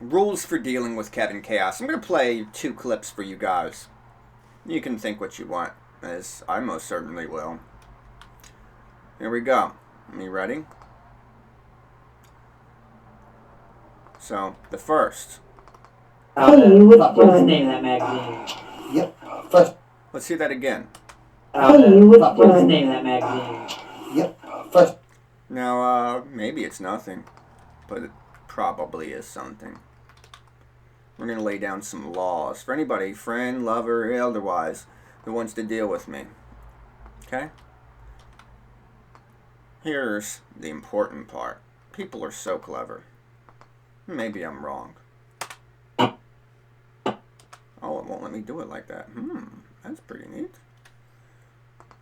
Rules for dealing with Kevin Chaos. I'm going to play 2 clips for you guys. You can think what you want, as I most certainly will. Here we go. Are you ready? So, the first. Hey, what's the name of that magazine? Yep. First. Let's hear that again. Hey, what's the name of that magazine? Yep. First. Now, maybe it's nothing, but it probably is something. We're going to lay down some laws for anybody, friend, lover, otherwise, who wants to deal with me. Okay? Here's the important part. People are so clever. Maybe I'm wrong. Oh, it won't let me do it like that. That's pretty neat.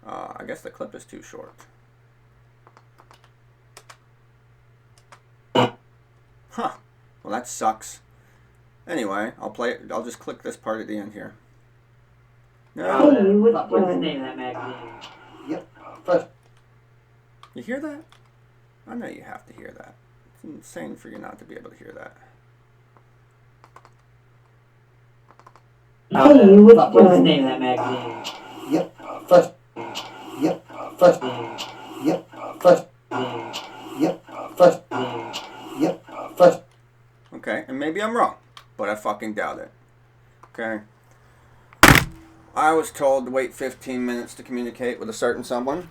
I guess the clip is too short. Huh. Well, that sucks. Anyway, I'll play it. I'll just click this part at the end here. No. Hey, what's the name of that magazine? Yep. First. You hear that? I know you have to hear that. It's insane for you not to be able to hear that. Hey, what's the name of that magazine? Yep. First. Yep. First. Yep. First. Yep. First. Yep. First. Okay, and maybe I'm wrong, but I fucking doubt it. Okay? I was told to wait 15 minutes to communicate with a certain someone.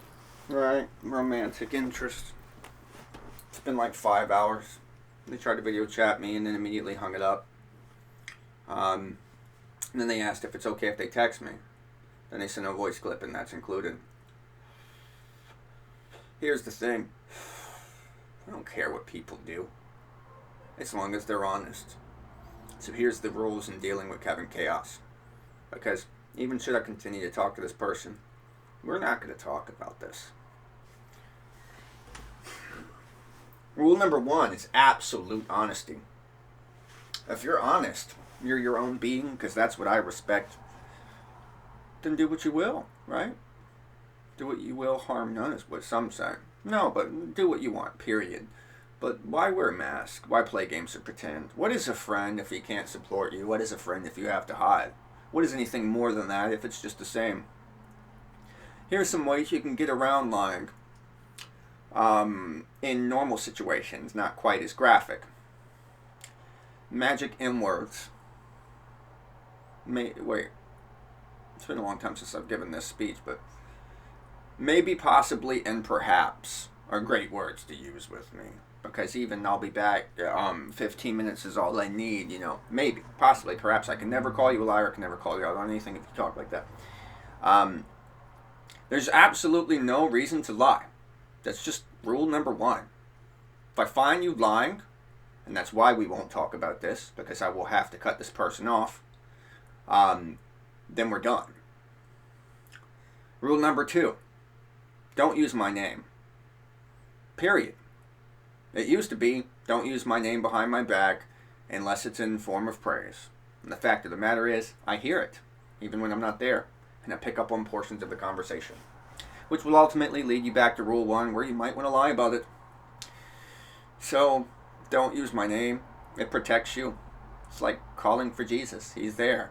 Right? Romantic interest. It's been like 5 hours. They tried to video chat me and then immediately hung it up. And then they asked if it's okay if they text me. Then they sent a voice clip and that's included. Here's the thing. I don't care what people do, as long as they're honest. So here's the rules in dealing with Kevin Chaos. Because even should I continue to talk to this person, we're not going to talk about this. Rule number 1 is absolute honesty. If you're honest, you're your own being, because that's what I respect, then do what you will, right? Do what you will, harm none is what some say. No, but do what you want, period. But why wear a mask? Why play games of pretend? What is a friend if he can't support you? What is a friend if you have to hide? What is anything more than that if it's just the same? Here's some ways you can get around lying. In normal situations, not quite as graphic. Magic M words. Wait, it's been a long time since I've given this speech, but maybe, possibly, and perhaps are great words to use with me. Because even I'll be back, 15 minutes is all I need, Maybe, possibly, perhaps I can never call you a liar, I can never call you out on anything if you talk like that. There's absolutely no reason to lie. That's just rule number 1. If I find you lying, and that's why we won't talk about this, because I will have to cut this person off, then we're done. Rule number 2. Don't use my name. Period. It used to be, don't use my name behind my back unless it's in form of praise. And the fact of the matter is, I hear it, even when I'm not there, and I pick up on portions of the conversation. Which will ultimately lead you back to rule 1, where you might want to lie about it. So, don't use my name. It protects you. It's like calling for Jesus. He's there.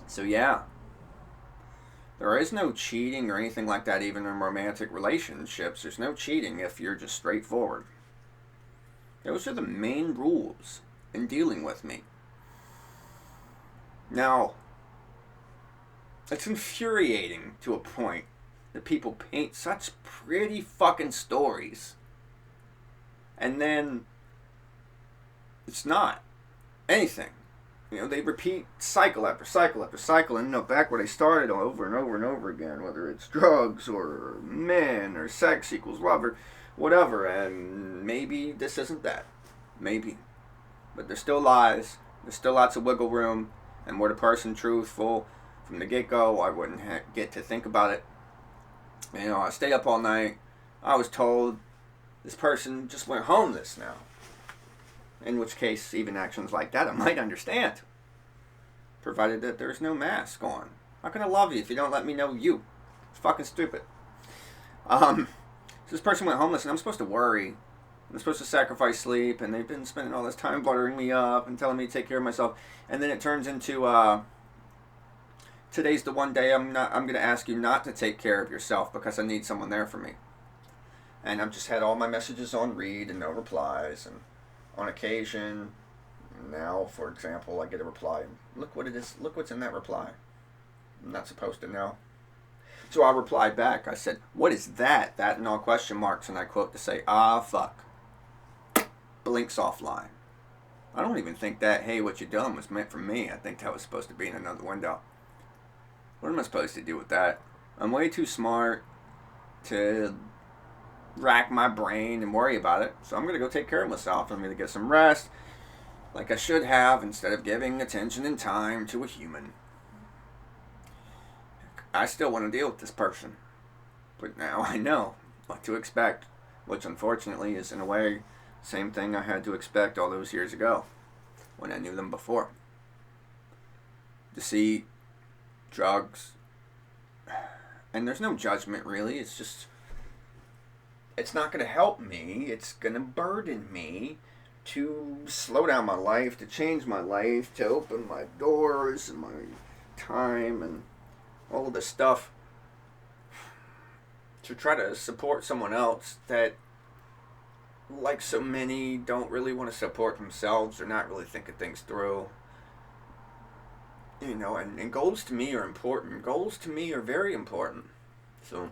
So yeah. There is no cheating or anything like that, even in romantic relationships. There's no cheating if you're just straightforward. Those are the main rules in dealing with me. Now, it's infuriating to a point that people paint such pretty fucking stories. And then it's not anything. They repeat cycle after cycle after cycle, and back where they started over and over and over again, whether it's drugs or men or sex equals love or whatever, and maybe this isn't that. Maybe. But there's still lies, there's still lots of wiggle room, and were the person truthful from the get-go, I wouldn't get to think about it. I stayed up all night. I was told this person just went homeless now. In which case, even actions like that I might understand. Provided that there's no mask on. How can I love you if you don't let me know you? It's fucking stupid. So this person went homeless, and I'm supposed to worry I'm supposed to sacrifice sleep, and they've been spending all this time buttering me up and telling me to take care of myself. And then it turns into, today's the one day I'm going to ask you not to take care of yourself because I need someone there for me. And I've just had all my messages on read and no replies. And on occasion, now, for example, I get a reply. Look what it is. Look what's in that reply. I'm not supposed to know. So I replied back. I said, what is that? That and all question marks. And I quote to say, ah, fuck. Blinks offline. I don't even think that, hey, what you done was meant for me. I think that was supposed to be in another window. What am I supposed to do with that? I'm way too smart to rack my brain and worry about it. So I'm going to go take care of myself. I'm going to get some rest like I should have instead of giving attention and time to a human. I still want to deal with this person. But now I know what to expect, which unfortunately is in a way same thing I had to expect all those years ago when I knew them before. Deceit, drugs, and there's no judgment really. It's just, it's not going to help me. It's going to burden me to slow down my life, to change my life, to open my doors and my time and all of this stuff, to try to support someone else that, like so many, don't really want to support themselves. They're not really thinking things through. You know, and goals to me are important. Goals to me are very important. So,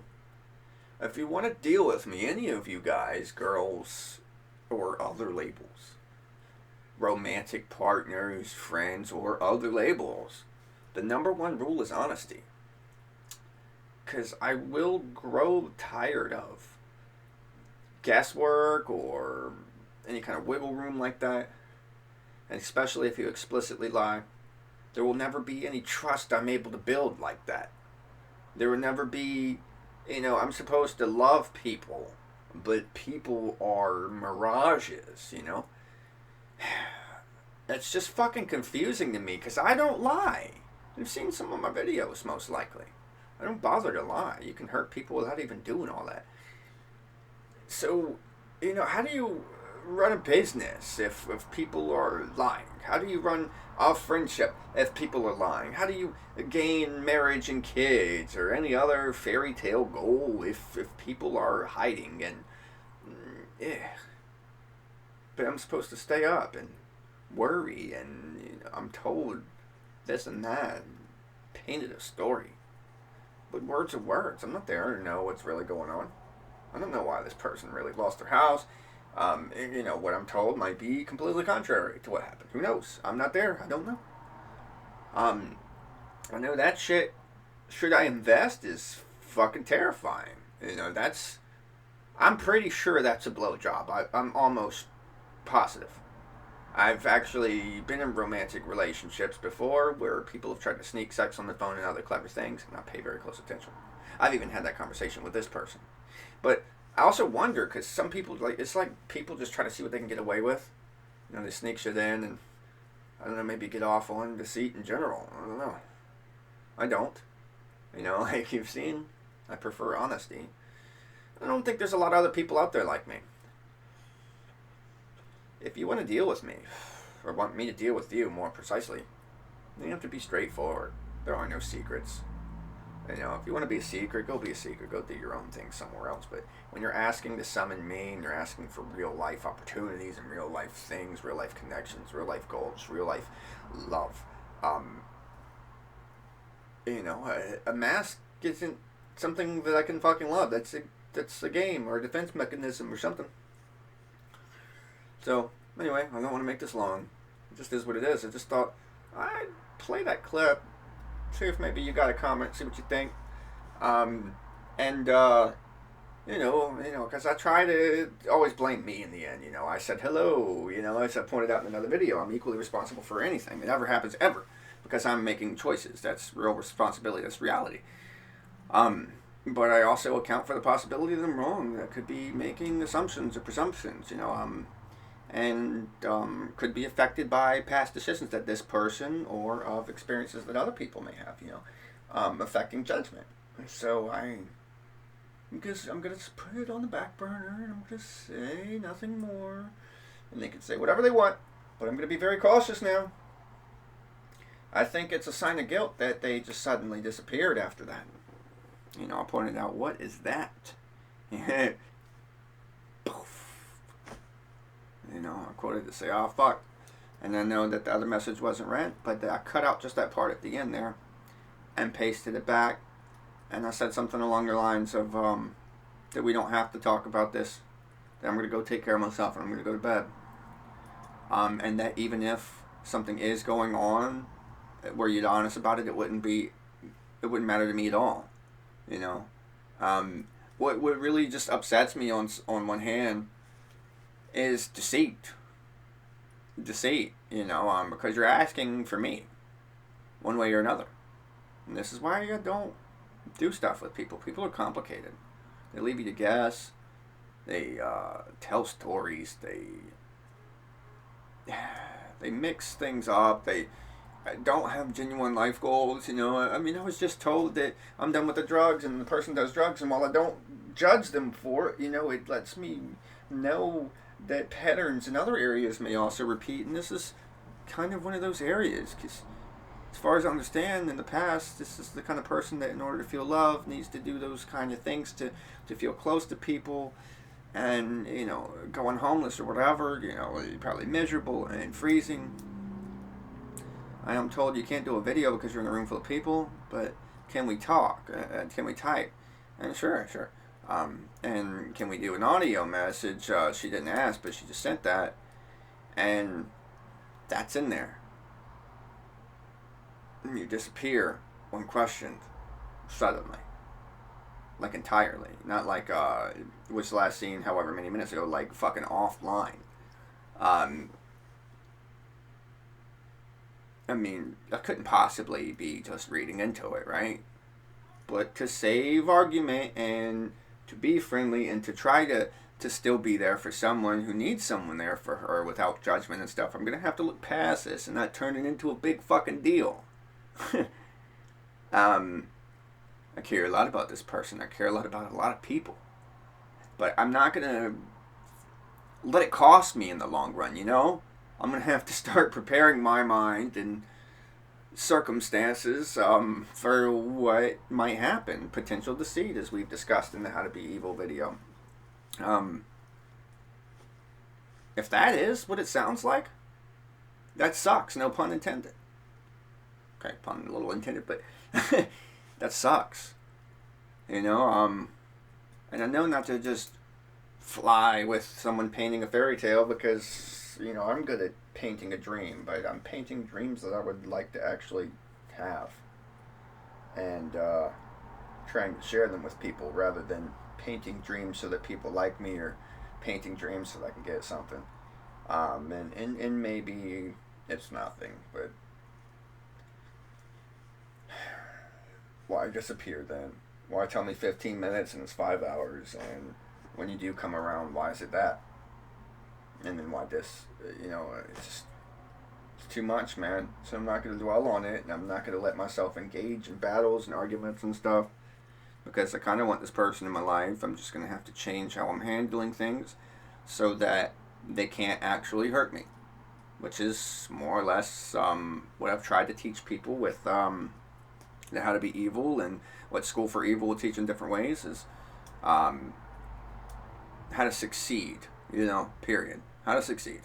if you want to deal with me, any of you guys, girls, or other labels, romantic partners, friends, or other labels, the number one rule is honesty. Because I will grow tired of guesswork or any kind of wiggle room like that. And especially if you explicitly lie. There will never be any trust I'm able to build like that. There will never be, you know, I'm supposed to love people, but people are mirages, you know. It's just fucking confusing to me because I don't lie. You've seen some of my videos most likely. I don't bother to lie. You can hurt people without even doing all that. So, you know, how do you run a business if people are lying? How do you run a friendship if people are lying? How do you gain marriage and kids or any other fairy tale goal if people are hiding? And yeah, but I'm supposed to stay up and worry, and you know, I'm told this and that, and painted a story. But words are words. I'm not there to know what's really going on. I don't know why this person really lost their house. You know, what I'm told might be completely contrary to what happened. Who knows? I'm not there. I don't know. I know that shit, should I invest, is fucking terrifying. You know, I'm pretty sure that's a blowjob. I'm almost positive. I've actually been in romantic relationships before where people have tried to sneak sex on the phone and other clever things and not pay very close attention. I've even had that conversation with this person. But I also wonder, because some people, like, it's like people just try to see what they can get away with. You know, they sneak shit in and, I don't know, maybe get off on deceit in general. I don't know. I don't. You know, like you've seen, I prefer honesty. I don't think there's a lot of other people out there like me. If you want to deal with me, or want me to deal with you more precisely, you have to be straightforward. There are no secrets. You know, if you want to be a secret, go be a secret. Go do your own thing somewhere else. But when you're asking to summon me and you're asking for real life opportunities and real life things, real life connections, real life goals, real life love, you know, a mask isn't something that I can fucking love. That's a game or a defense mechanism or something. So, anyway, I don't want to make this long. It just is what it is. I just thought I'd play that clip, see if maybe you got a comment, see what you think. You know, because I try to always blame me in the end. You know, I said hello. You know, as I pointed out in another video, I'm equally responsible for anything that ever happens ever because I'm making choices. That's real responsibility. That's reality. But I also account for the possibility that I'm wrong. I could be making assumptions or presumptions. You know, and could be affected by past decisions that this person or of experiences that other people may have, you know, affecting judgment. So because I'm gonna just put it on the back burner and I'm gonna say nothing more. And they can say whatever they want, but I'm gonna be very cautious now. I think it's a sign of guilt that they just suddenly disappeared after that. You know, I pointed out, what is that? Poof. You know, I quoted to say, oh fuck. And I know that the other message wasn't read, but I cut out just that part at the end there and pasted it back. And I said something along the lines of that we don't have to talk about this, that I'm going to go take care of myself and I'm going to go to bed. And that even if something is going on where you're honest about it, it wouldn't matter to me at all. You know, what really just upsets me on one hand is deceit. You know, because you're asking for me, one way or another. And this is why I don't do stuff with people. People are complicated. They leave you to guess. They tell stories. They mix things up. They don't have genuine life goals. You know, I mean, I was just told that I'm done with the drugs, and the person does drugs, and while I don't judge them for it, you know, it lets me know that patterns in other areas may also repeat, and this is kind of one of those areas, because as far as I understand, in the past, this is the kind of person that in order to feel love needs to do those kind of things to feel close to people, and, you know, going homeless or whatever, you know, you're probably miserable and freezing. I am told you can't do a video because you're in a room full of people, but can we talk? Can we type? And sure. And can we do an audio message? She didn't ask, but she just sent that. And that's in there. And you disappear when questioned suddenly. Like entirely. Not like, was last seen however many minutes ago, like fucking offline. I mean, I couldn't possibly be just reading into it, right? But to save argument and to be friendly and to try to still be there for someone who needs someone there for her without judgment and stuff, I'm going to have to look past this and not turn it into a big fucking deal. I care a lot about this person. I care a lot about a lot of people. But I'm not going to let it cost me in the long run, you know? I'm going to have to start preparing my mind and circumstances for what might happen. Potential deceit, as we've discussed in the How to Be Evil video. If that is what it sounds like, that sucks, no pun intended. Okay, pun a little intended, but that sucks. You know, and I know not to just fly with someone painting a fairy tale because, you know, I'm good at painting a dream, but I'm painting dreams that I would like to actually have. And trying to share them with people rather than painting dreams so that people like me or painting dreams so that I can get something. And maybe it's nothing, but why disappear then? Why tell me 15 minutes and it's 5 hours? And when you do come around, why is it that? And then why this? You know, it's too much, man. So I'm not going to dwell on it, and I'm not going to let myself engage in battles and arguments and stuff, because I kind of want this person in my life. I'm just going to have to change how I'm handling things so that they can't actually hurt me, which is more or less what I've tried to teach people with the How to Be Evil, and what School for Evil will teach in different ways is how to succeed, you know, period. How to succeed.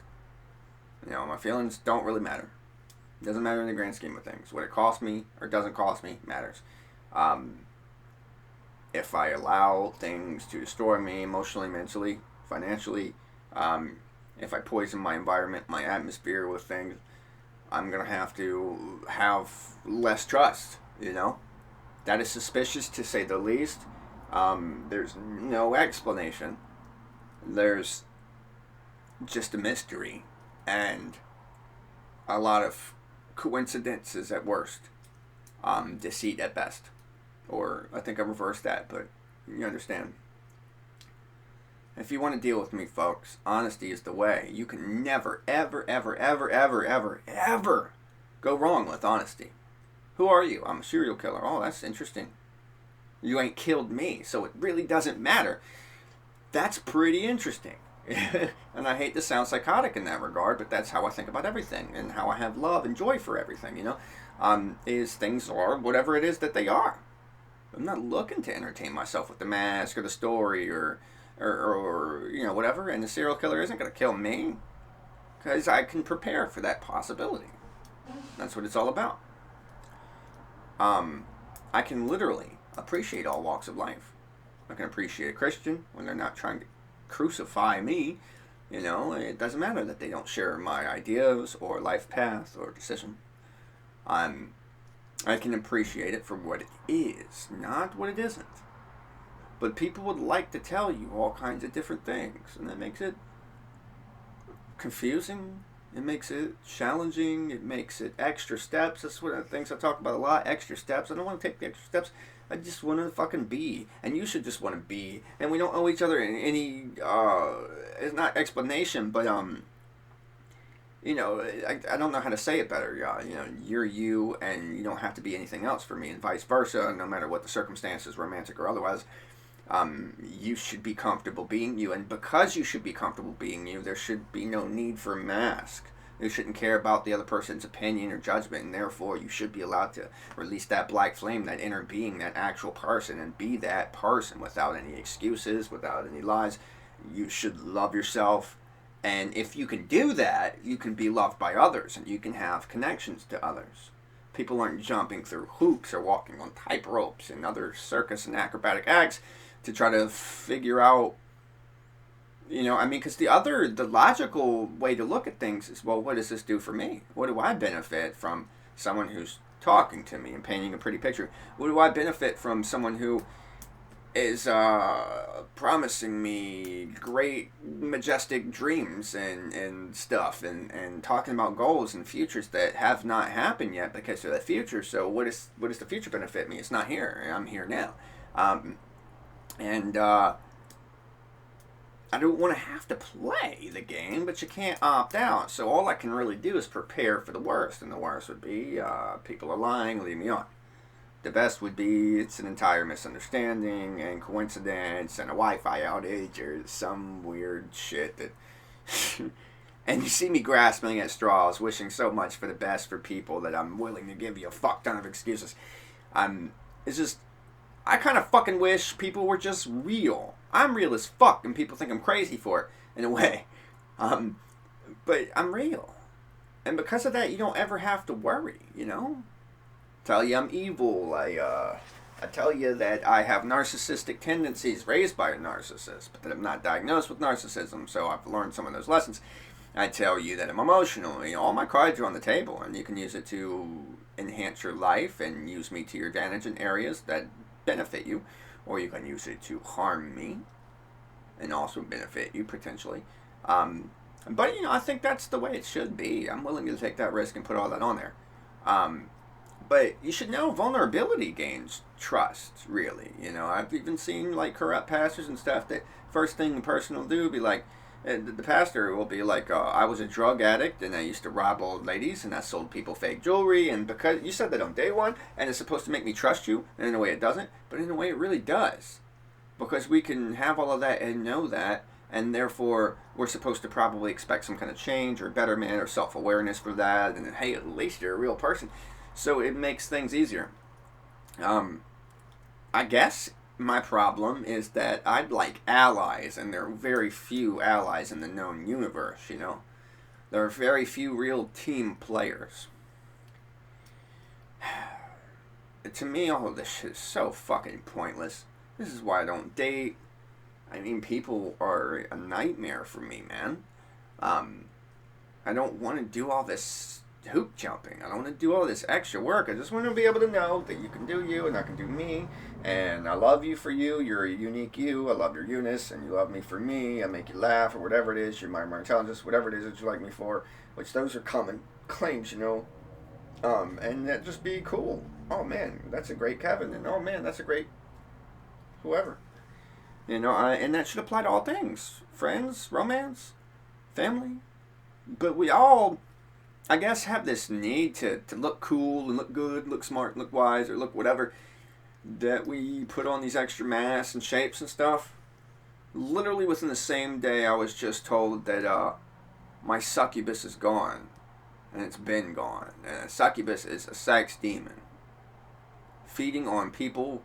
You know, my feelings don't really matter. It doesn't matter in the grand scheme of things. What it costs me or doesn't cost me matters. If I allow things to destroy me emotionally, mentally, financially, if I poison my environment, my atmosphere with things, I'm going to have less trust, you know? That is suspicious, to say the least. There's no explanation. There's just a mystery and a lot of coincidences at worst, deceit at best, or I think I reversed that, but you understand. If you want to deal with me, folks, honesty is the way. You can never, ever, ever, ever, ever, ever, ever go wrong with honesty. Who are you? I'm a serial killer. Oh, that's interesting. You ain't killed me, so it really doesn't matter. That's pretty interesting. And I hate to sound psychotic in that regard, but that's how I think about everything and how I have love and joy for everything, is things are whatever it is that they are. I'm not looking to entertain myself with the mask or the story or whatever, and the serial killer isn't going to kill me because I can prepare for that possibility. That's what it's all about. I can literally appreciate all walks of life. I can appreciate a Christian when they're not trying to crucify me. It doesn't matter that they don't share my ideas or life path or decision. I can appreciate it for what it is, not what it isn't. But people would like to tell you all kinds of different things, and that makes it confusing. It makes it challenging. It makes it extra steps. That's one of the things I talk about a lot, extra steps. I don't want to take the extra steps. I just want to fucking be. And you should just want to be. And we don't owe each other any, it's not explanation, but, I don't know how to say it better. You're you, and you don't have to be anything else for me, and vice versa, no matter what the circumstances, romantic or otherwise. You should be comfortable being you, and because you should be comfortable being you, there should be no need for a mask. You shouldn't care about the other person's opinion or judgment, and therefore you should be allowed to release that black flame, that inner being, that actual person, and be that person without any excuses, without any lies. You should love yourself, and if you can do that, you can be loved by others, and you can have connections to others. People aren't jumping through hoops or walking on tight ropes and other circus and acrobatic acts to try to figure out, because the logical way to look at things is, well, what does this do for me? What do I benefit from someone who's talking to me and painting a pretty picture? What do I benefit from someone who is promising me great, majestic dreams and stuff and talking about goals and futures that have not happened yet because of the future? So what does the future benefit me? It's not here. I'm here now. I don't want to have to play the game, but you can't opt out. So all I can really do is prepare for the worst, and the worst would be people are lying, leave me on. The best would be it's an entire misunderstanding and coincidence and a Wi-Fi outage or some weird shit that... And you see me grasping at straws, wishing so much for the best for people that I'm willing to give you a fuck ton of excuses. It's just... I kind of fucking wish people were just real. I'm real as fuck, and people think I'm crazy for it, in a way. But I'm real. And because of that, you don't ever have to worry, Tell you I'm evil. I tell you that I have narcissistic tendencies raised by a narcissist, but that I'm not diagnosed with narcissism, so I've learned some of those lessons. I tell you that I'm emotional. All my cards are on the table, and you can use it to enhance your life and use me to your advantage in areas that benefit you, or you can use it to harm me and also benefit you potentially. But I think that's the way it should be. I'm willing to take that risk and put all that on there. But you should know vulnerability gains trust, really. I've even seen corrupt pastors and stuff that first thing the person will do be like, the pastor will be like, I was a drug addict and I used to rob old ladies and I sold people fake jewelry, and because you said that on day one, and it's supposed to make me trust you, and in a way it doesn't, but in a way it really does. Because we can have all of that and know that, and therefore we're supposed to probably expect some kind of change or betterment or self-awareness for that, and hey, at least you're a real person. So it makes things easier. I guess my problem is that I'd like allies, and there are very few allies in the known universe, There are very few real team players. To me, all of this shit is so fucking pointless. This is why I don't date. People are a nightmare for me, man. I don't want to do all this hoop jumping. I don't want to do all this extra work. I just want to be able to know that you can do you and I can do me, and I love you for you. You're a unique you. I love your you-ness, and you love me for me. I make you laugh, or whatever it is. You're my intelligence, whatever it is that you like me for, which those are common claims, and that just be cool. Oh man, that's a great Kevin, and oh man, that's a great whoever. And that should apply to all things. Friends, romance, family. But we all, I guess, have this need to look cool and look good, look smart, look wise, or look whatever. that we put on these extra masks and shapes and stuff. Literally within the same day, I was just told that my succubus is gone. And it's been gone. And a succubus is a sex demon, feeding on people's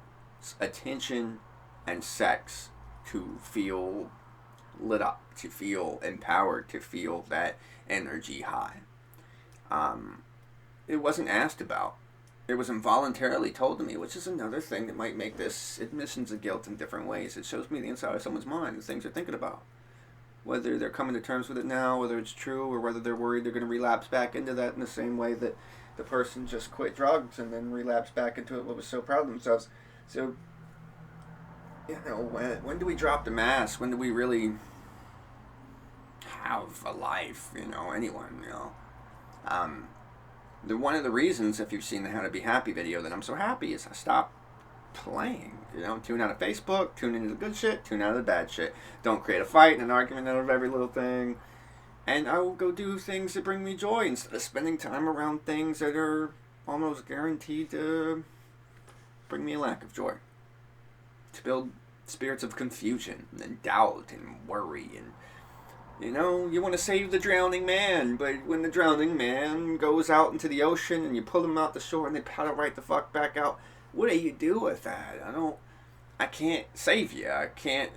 attention and sex to feel lit up, to feel empowered, to feel that energy high. It wasn't asked about. It was involuntarily told to me, which is another thing that might make this admissions of guilt in different ways. It shows me the inside of someone's mind, the things they're thinking about. Whether they're coming to terms with it now, whether it's true, or whether they're worried they're going to relapse back into that in the same way that the person just quit drugs and then relapsed back into it, what was so proud of themselves. So, when do we drop the mask? When do we really have a life? Anyone, one of the reasons, if you've seen the How to Be Happy video, that I'm so happy is I stopped playing. Tune out of Facebook, tune into the good shit, tune out of the bad shit. Don't create a fight and an argument out of every little thing. And I will go do things that bring me joy instead of spending time around things that are almost guaranteed to bring me a lack of joy. To build spirits of confusion and doubt and worry and you want to save the drowning man, but when the drowning man goes out into the ocean and you pull him out the shore and they paddle right the fuck back out, what do you do with that? I can't save you. I can't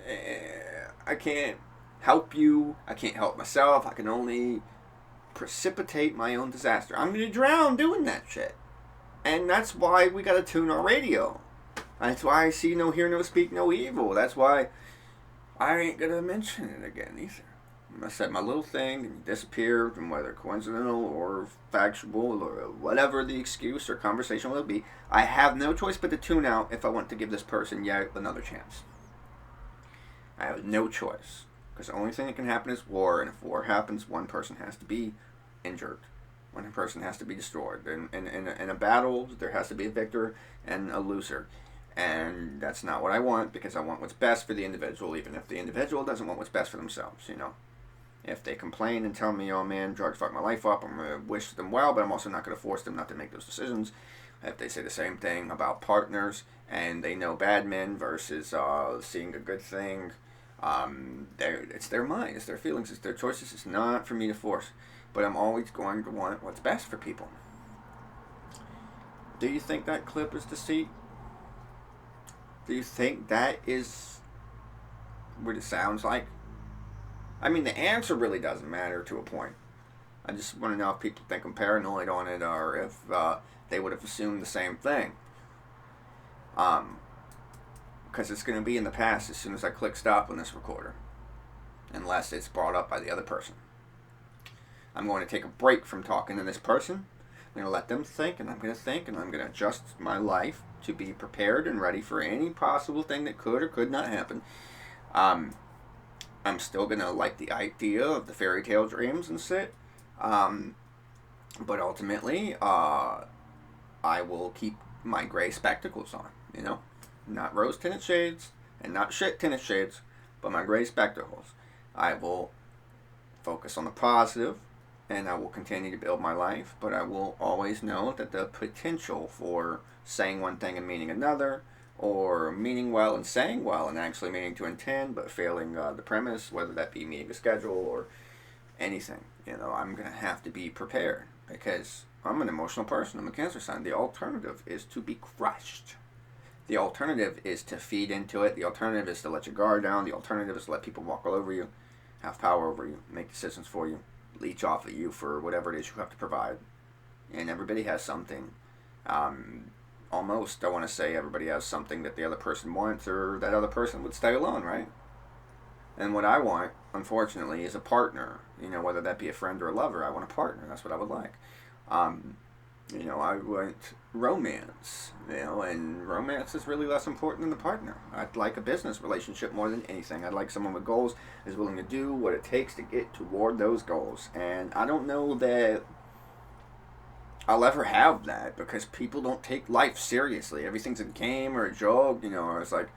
help you. I can't help myself. I can only precipitate my own disaster. I'm going to drown doing that shit. And that's why we got to tune our radio. That's why I see no, hear no, speak no evil. That's why I ain't going to mention it again either. I said my little thing and disappeared, and whether coincidental or factual or whatever the excuse or conversation will be, I have no choice but to tune out if I want to give this person yet another chance. I have no choice, because the only thing that can happen is war, and if war happens, one person has to be injured. One person has to be destroyed. In a battle, there has to be a victor and a loser. And that's not what I want, because I want what's best for the individual, even if the individual doesn't want what's best for themselves, If they complain and tell me, oh man, drugs fucked my life up, I'm going to wish them well, but I'm also not going to force them not to make those decisions. If they say the same thing about partners, and they know bad men versus seeing a good thing, it's their mind, it's their feelings, it's their choices. It's not for me to force, but I'm always going to want what's best for people. Do you think that clip is deceit? Do you think that is what it sounds like? I mean, the answer really doesn't matter to a point. I just want to know if people think I'm paranoid on it, or if they would have assumed the same thing. Because it's going to be in the past as soon as I click stop on this recorder. Unless it's brought up by the other person. I'm going to take a break from talking to this person. I'm going to let them think, and I'm going to think, and I'm going to adjust my life to be prepared and ready for any possible thing that could or could not happen. I'm still going to like the idea of the fairy tale dreams and shit. But ultimately, I will keep my gray spectacles on, Not rose tinted shades and not shit tinted shades, but my gray spectacles. I will focus on the positive, and I will continue to build my life, but I will always know that the potential for saying one thing and meaning another, or meaning well and saying well and actually meaning to intend but failing the premise, whether that be meeting a schedule or anything. I'm going to have to be prepared, because I'm an emotional person. I'm a Cancer sign. The alternative is to be crushed. The alternative is to feed into it. The alternative is to let your guard down. The alternative is to let people walk all over you, have power over you, make decisions for you, leech off of you for whatever it is you have to provide. And everybody has something. Almost, I want to say, everybody has something that the other person wants, or that other person would stay alone, right? And what I want, unfortunately, is a partner. Whether that be a friend or a lover, I want a partner. That's what I would like. I want romance. And romance is really less important than the partner. I'd like a business relationship more than anything. I'd like someone with goals, is willing to do what it takes to get toward those goals. And I don't know that I'll ever have that, because people don't take life seriously. Everything's a game or a joke, It's like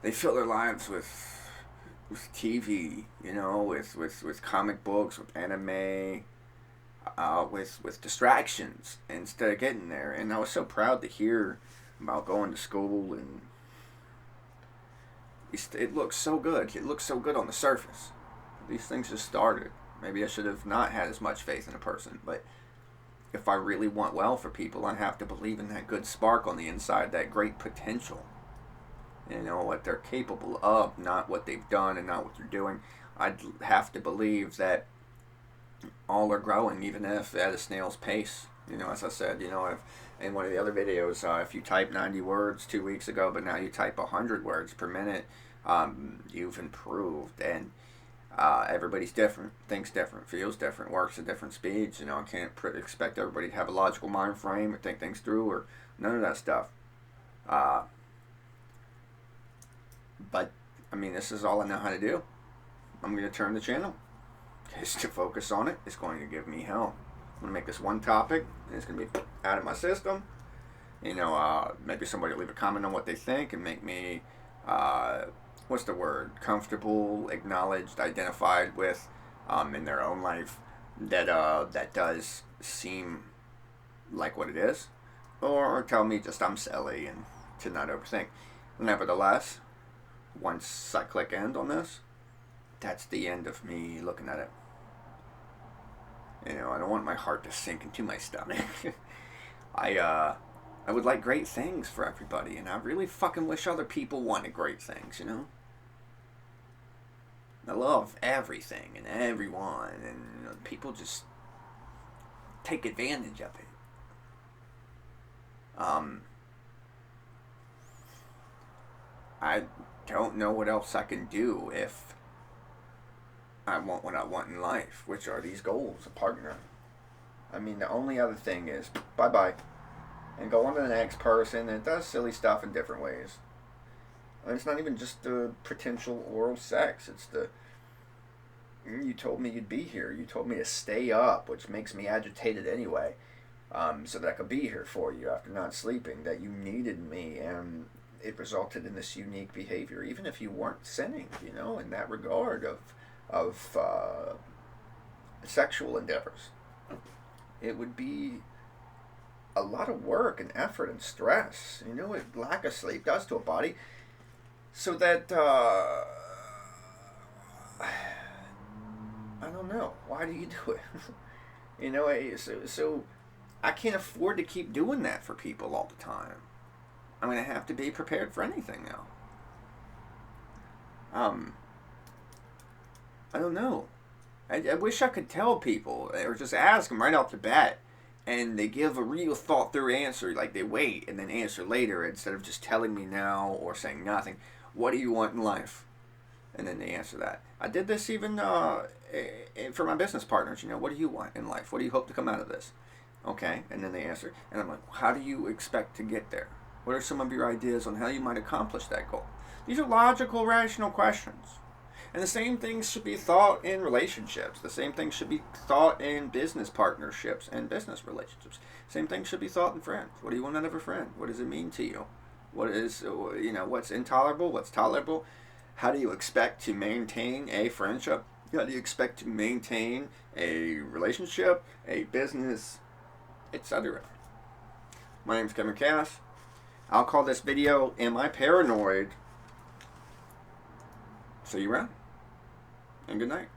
they fill their lives with TV, with comic books, with anime, with distractions instead of getting there. And I was so proud to hear about going to school, and it looks so good. It looks so good on the surface. These things just started. Maybe I should have not had as much faith in a person, but if I really want well for people, I have to believe in that good spark on the inside, that great potential. You know, what they're capable of, not what they've done and not what they're doing. I'd have to believe that all are growing, even if at a snail's pace. You know, as I said, you know, if, in one of the other videos, if you type 90 words 2 weeks ago, but now you type 100 words per minute, you've improved. And everybody's different, thinks different, feels different, works at different speeds. You know, I can't expect everybody to have a logical mind frame or think things through or none of that stuff. But, I mean, this is all I know how to do. I'm going to turn the channel. Because to focus on it is going to give me hell. I'm going to make this one topic, and it's going to be out of my system. You know, maybe somebody will leave a comment on what they think and make me, what's the word? Comfortable, acknowledged, identified with in their own life that that does seem like what it is. Or tell me just I'm silly and to not overthink. Nevertheless, once I click end on this, that's the end of me looking at it. You know, I don't want my heart to sink into my stomach. I would like great things for everybody, and I really fucking wish other people wanted great things, you know? I love everything and everyone, and you know, people just take advantage of it. I don't know what else I can do if I want what I want in life, which are these goals, a partner. I mean, the only other thing is bye-bye and go on to the next person that does silly stuff in different ways. And it's not even just the potential oral sex. It's the, you told me you'd be here. You told me to stay up, which makes me agitated anyway, so that I could be here for you after not sleeping, that you needed me, and it resulted in this unique behavior, even if you weren't sinning, you know, in that regard of sexual endeavors. It would be a lot of work and effort and stress, you know, what lack of sleep does to a body, so that I don't know, why do you do it? You know, so I can't afford to keep doing that for people all the time. I'm going to have to be prepared for anything now. I don't know. I wish I could tell people, or just ask them right off the bat, and they give a real thought-through answer, like they wait and then answer later, instead of just telling me now or saying nothing. What do you want in life? And then they answer that. I did this even for my business partners. You know, what do you want in life? What do you hope to come out of this? Okay, and then they answer, and I'm like, how do you expect to get there? What are some of your ideas on how you might accomplish that goal? These are logical, rational questions. And the same things should be thought in relationships. The same things should be thought in business partnerships and business relationships. Same things should be thought in friends. What do you want out of a friend? What does it mean to you? What is, you know, what's intolerable? What's tolerable? How do you expect to maintain a friendship? How do you expect to maintain a relationship, a business, etc.? My name's Kevin Cass. I'll call this video, Am I Paranoid? See you around. And good night.